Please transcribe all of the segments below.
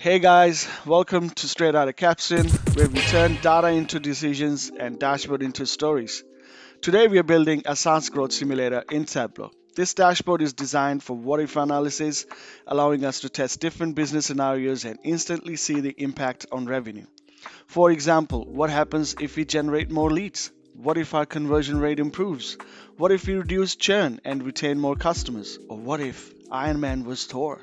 Hey guys, welcome to Straight Outta Caption, where we turn data into decisions and dashboard into stories. Today we are building a SaaS Growth Simulator in Tableau. This dashboard is designed for what-if analysis, allowing us to test different business scenarios and instantly see the impact on revenue. For example, what happens if we generate more leads? What if our conversion rate improves? What if we reduce churn and retain more customers? Or what if Iron Man was Thor?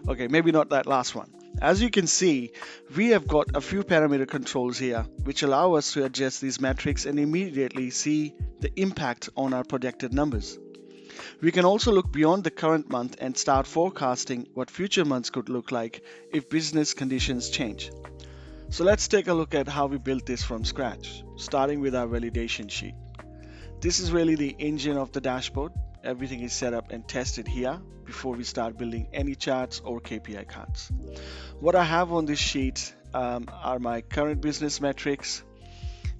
Okay, maybe not that last one. As you can see, we have got a few parameter controls here which allow us to adjust these metrics and immediately see the impact on our projected numbers. We can also look beyond the current month and start forecasting what future months could look like if business conditions change. So let's take a look at how we built this from scratch, starting with our validation sheet. This is really the engine of the dashboard. Everything is set up and tested here before we start building any charts or KPI cards. What I have on this sheet are my current business metrics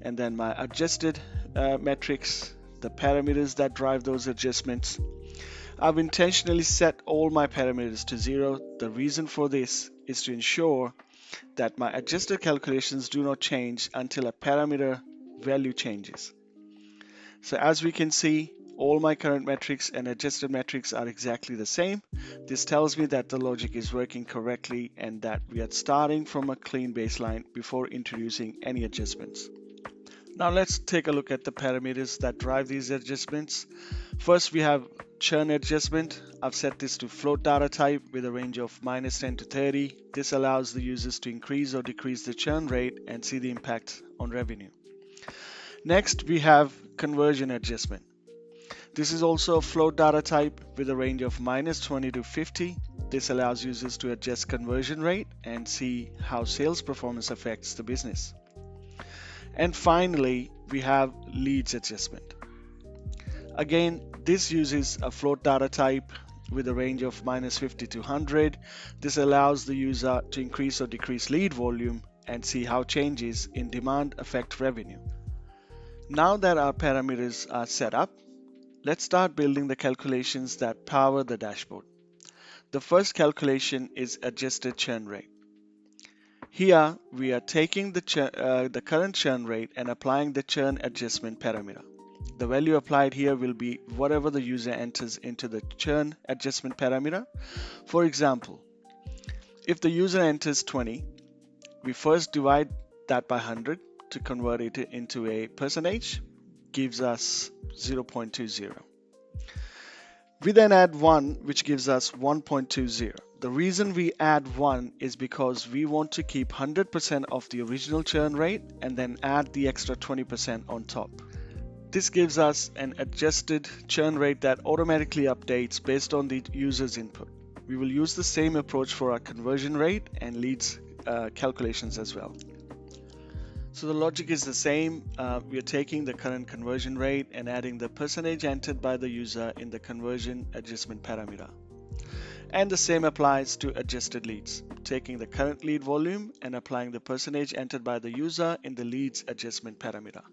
and then my adjusted metrics, the parameters that drive those adjustments. I've intentionally set all my parameters to 0. The reason for this is to ensure that my adjusted calculations do not change until a parameter value changes. So as we can see, all my current metrics and adjusted metrics are exactly the same. This tells me that the logic is working correctly and that we are starting from a clean baseline before introducing any adjustments. Now let's take a look at the parameters that drive these adjustments. First, we have churn adjustment. I've set this to float data type with a range of -10 to 30. This allows the users to increase or decrease the churn rate and see the impact on revenue. Next, we have conversion adjustment. This is also a float data type with a range of -20 to 50. This allows users to adjust conversion rate and see how sales performance affects the business. And finally, we have leads adjustment. Again, this uses a float data type with a range of -50 to 100. This allows the user to increase or decrease lead volume and see how changes in demand affect revenue. Now that our parameters are set up, let's start building the calculations that power the dashboard. The first calculation is adjusted churn rate. Here we are taking the current churn rate and applying the churn adjustment parameter. The value applied here will be whatever the user enters into the churn adjustment parameter. For example, if the user enters 20, we first divide that by 100 to convert it into a percentage, gives us 0.20. We then add 1, which gives us 1.20. The reason we add 1 is because we want to keep 100% of the original churn rate and then add the extra 20% on top. This gives us an adjusted churn rate that automatically updates based on the user's input. We will use the same approach for our conversion rate and leads calculations as well. So the logic is the same. We are taking the current conversion rate and adding the percentage entered by the user in the conversion adjustment parameter. And the same applies to adjusted leads, taking the current lead volume and applying the percentage entered by the user in the leads adjustment parameter.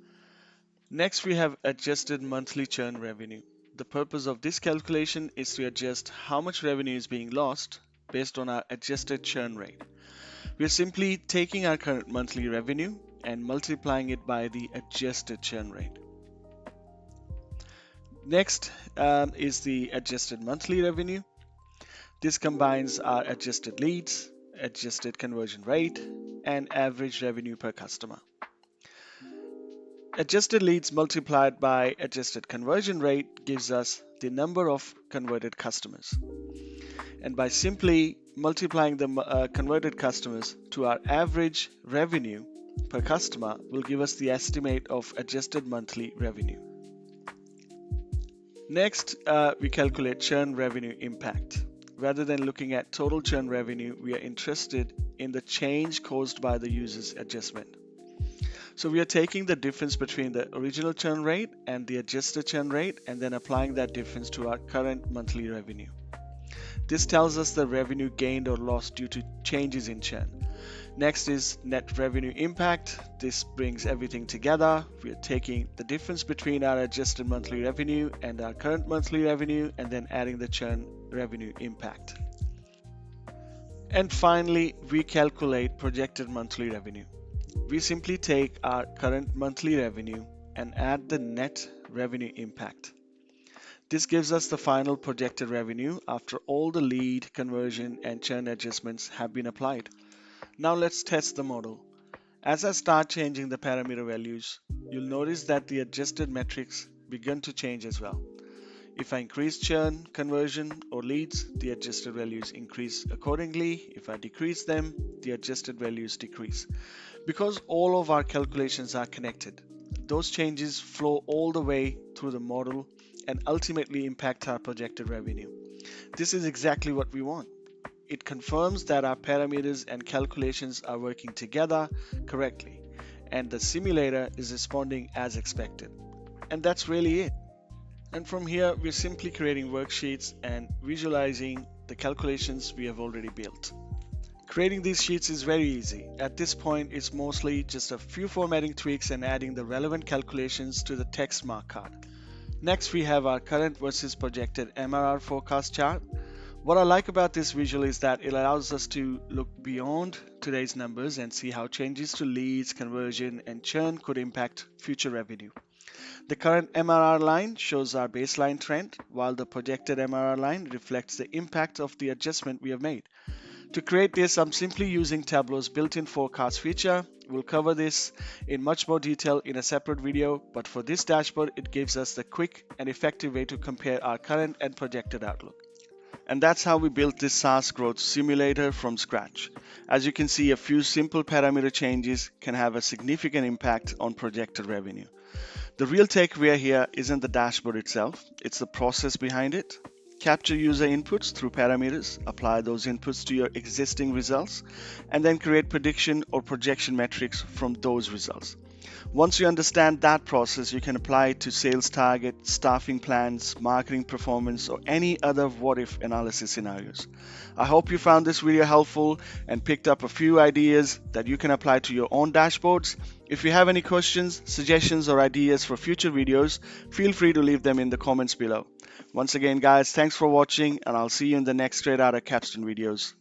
Next, we have adjusted monthly churn revenue. The purpose of this calculation is to adjust how much revenue is being lost based on our adjusted churn rate. We are simply taking our current monthly revenue and multiplying it by the adjusted churn rate. Next is the adjusted monthly revenue. This combines our adjusted leads, adjusted conversion rate, and average revenue per customer. Adjusted leads multiplied by adjusted conversion rate gives us the number of converted customers. And by simply multiplying the converted customers to our average revenue per customer will give us the estimate of adjusted monthly revenue. Next, we calculate churn revenue impact. Rather than looking at total churn revenue, we are interested in the change caused by the user's adjustment. So we are taking the difference between the original churn rate and the adjusted churn rate and then applying that difference to our current monthly revenue. This tells us the revenue gained or lost due to changes in churn. Next is net revenue impact. This brings everything together. We are taking the difference between our adjusted monthly revenue and our current monthly revenue and then adding the churn revenue impact. And finally, we calculate projected monthly revenue. We simply take our current monthly revenue and add the net revenue impact. This gives us the final projected revenue after all the lead, conversion, and churn adjustments have been applied. Now let's test the model. As I start changing the parameter values, you'll notice that the adjusted metrics begin to change as well. If I increase churn, conversion, or leads, the adjusted values increase accordingly. If I decrease them, the adjusted values decrease. Because all of our calculations are connected, those changes flow all the way through the model and ultimately impact our projected revenue. This is exactly what we want. It confirms that our parameters and calculations are working together correctly, and the simulator is responding as expected. And that's really it. And from here, we're simply creating worksheets and visualizing the calculations we have already built. Creating these sheets is very easy. At this point, it's mostly just a few formatting tweaks and adding the relevant calculations to the text mark card. Next, we have our current versus projected MRR forecast chart. What I like about this visual is that it allows us to look beyond today's numbers and see how changes to leads, conversion, and churn could impact future revenue. The current MRR line shows our baseline trend, while the projected MRR line reflects the impact of the adjustment we have made. To create this, I'm simply using Tableau's built-in forecast feature. We'll cover this in much more detail in a separate video, but for this dashboard, it gives us the quick and effective way to compare our current and projected outlook. And that's how we built this SaaS Growth Simulator from scratch. As you can see, a few simple parameter changes can have a significant impact on projected revenue. The real takeaway here isn't the dashboard itself, it's the process behind it. Capture user inputs through parameters, apply those inputs to your existing results, and then create prediction or projection metrics from those results. Once you understand that process, you can apply it to sales target, staffing plans, marketing performance, or any other what-if analysis scenarios. I hope you found this video helpful and picked up a few ideas that you can apply to your own dashboards. If you have any questions, suggestions, or ideas for future videos, feel free to leave them in the comments below. Once again, guys, thanks for watching, and I'll see you in the next Straight Outta Capstone videos.